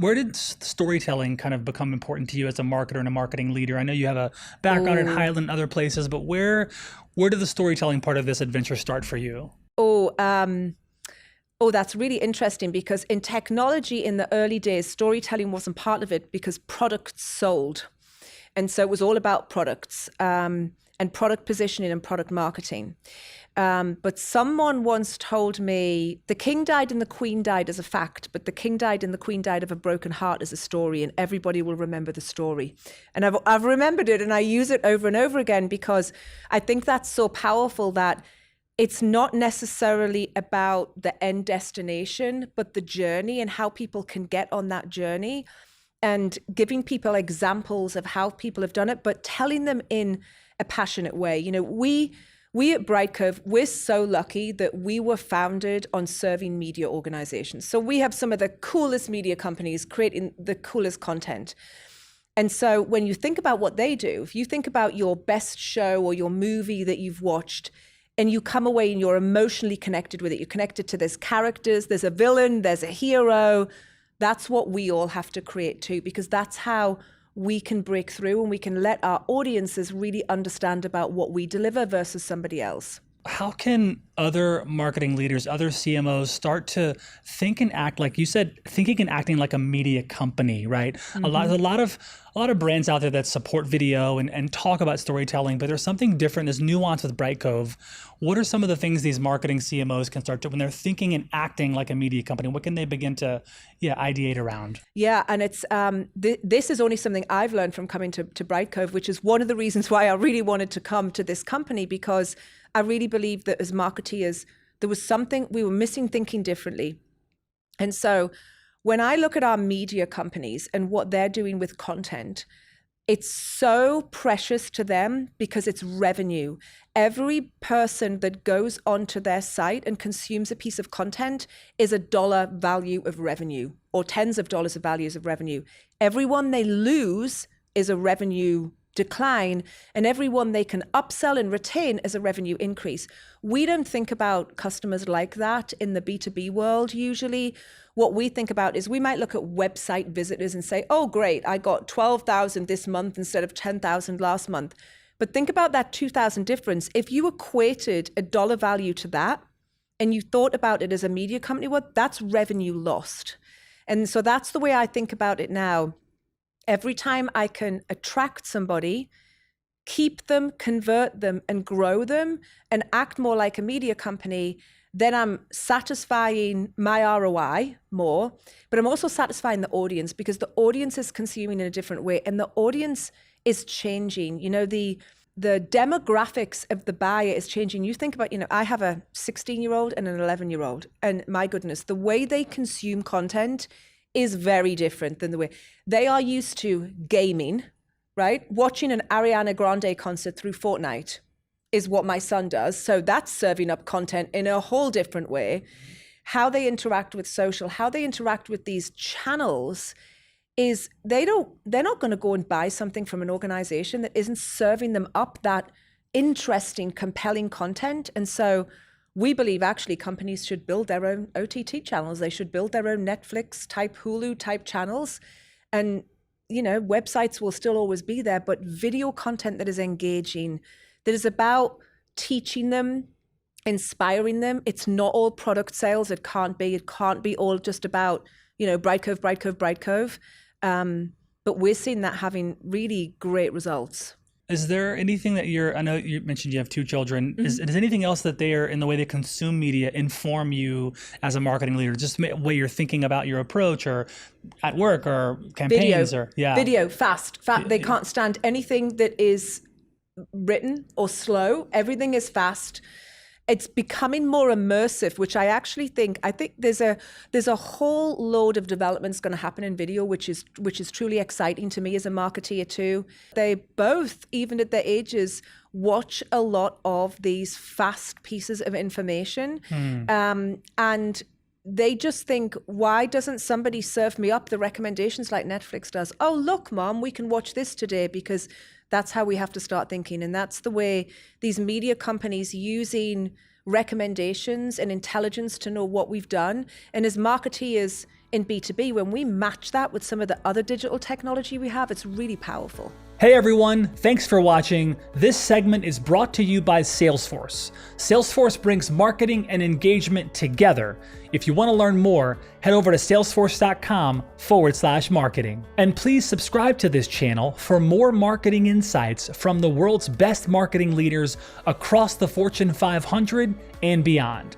where did storytelling kind of become important to you as a marketer and a marketing leader? I know you have a background in Highland and other places, but where did the storytelling part of this adventure start for you? That's really interesting, because in technology in the early days, storytelling wasn't part of it because products sold. And so it was all about products and product positioning and product marketing. But someone once told me, the king died and the queen died as a fact, but the king died and the queen died of a broken heart as a story, and everybody will remember the story. And I've remembered it, and I use it over and over again, because I think that's so powerful, that it's not necessarily about the end destination, but the journey and how people can get on that journey, and giving people examples of how people have done it, but telling them in a passionate way. You know, we at Brightcove, we're so lucky that we were founded on serving media organizations. So we have some of the coolest media companies creating the coolest content. And so when you think about what they do, if you think about your best show or your movie that you've watched, and you come away and you're emotionally connected with it, you're connected to there's characters, there's a villain, there's a hero. That's what we all have to create too, because that's how we can break through and we can let our audiences really understand about what we deliver versus somebody else. How can other marketing leaders, other CMOs start to think and act, like you said, thinking and acting like a media company, right? Mm-hmm. A lot of brands out there that support video and talk about storytelling, but there's something different, there's nuance with Brightcove. What are some of the things these marketing CMOs can start to, when they're thinking and acting like a media company, what can they begin to ideate around? Yeah, and it's this is only something I've learned from coming to Brightcove, which is one of the reasons why I really wanted to come to this company, because I really believe that as marketeers, there was something we were missing, thinking differently. And so when I look at our media companies and what they're doing with content, it's so precious to them because it's revenue. Every person that goes onto their site and consumes a piece of content is a dollar value of revenue, or tens of dollars of values of revenue. Everyone they lose is a revenue decline, and everyone they can upsell and retain is a revenue increase. We don't think about customers like that in the B2B world usually. What we think about is we might look at website visitors and say, oh great, I got 12,000 this month instead of 10,000 last month. But think about that 2,000 difference. If you equated a dollar value to that and you thought about it as a media company, well, that's revenue lost. And so that's the way I think about it now. Every time I can attract somebody, keep them, convert them, and grow them, and act more like a media company, then I'm satisfying my ROI more, but I'm also satisfying the audience, because the audience is consuming in a different way, and the audience is changing. You know, the demographics of the buyer is changing. You think about, I have a 16-year-old and an 11-year-old, and my goodness, the way they consume content is very different than the way they are used to gaming, right? Watching an Ariana Grande concert through Fortnite is what my son does. So that's serving up content in a whole different way. How they interact with social, how they interact with these channels is they're not going to go and buy something from an organization that isn't serving them up that interesting, compelling content. And so we believe actually companies should build their own OTT channels. They should build their own Netflix type, Hulu type channels. And, websites will still always be there, but video content that is engaging, that is about teaching them, inspiring them. It's not all product sales. It can't be all just about, Brightcove. But we're seeing that having really great results. Is there anything that I know you mentioned you have 2 children. Mm-hmm. Is anything else that they are in the way they consume media inform you as a marketing leader? Just the way you're thinking about your approach, or at work, or campaigns, Video, fast. They can't stand anything that is written or slow. Everything is fast. It's becoming more immersive, which I think there's a whole load of developments going to happen in video, which is truly exciting to me as a marketeer too. They both, even at their ages, watch a lot of these fast pieces of information. And they just think, why doesn't somebody serve me up the recommendations like Netflix does? Oh, look, Mom, we can watch this today, because that's how we have to start thinking. And that's the way these media companies using recommendations and intelligence to know what we've done. And as marketeers, in B2B, when we match that with some of the other digital technology we have, it's really powerful. Hey everyone, thanks for watching. This segment is brought to you by Salesforce. Salesforce brings marketing and engagement together. If you want to learn more, head over to salesforce.com/marketing. And please subscribe to this channel for more marketing insights from the world's best marketing leaders across the Fortune 500 and beyond.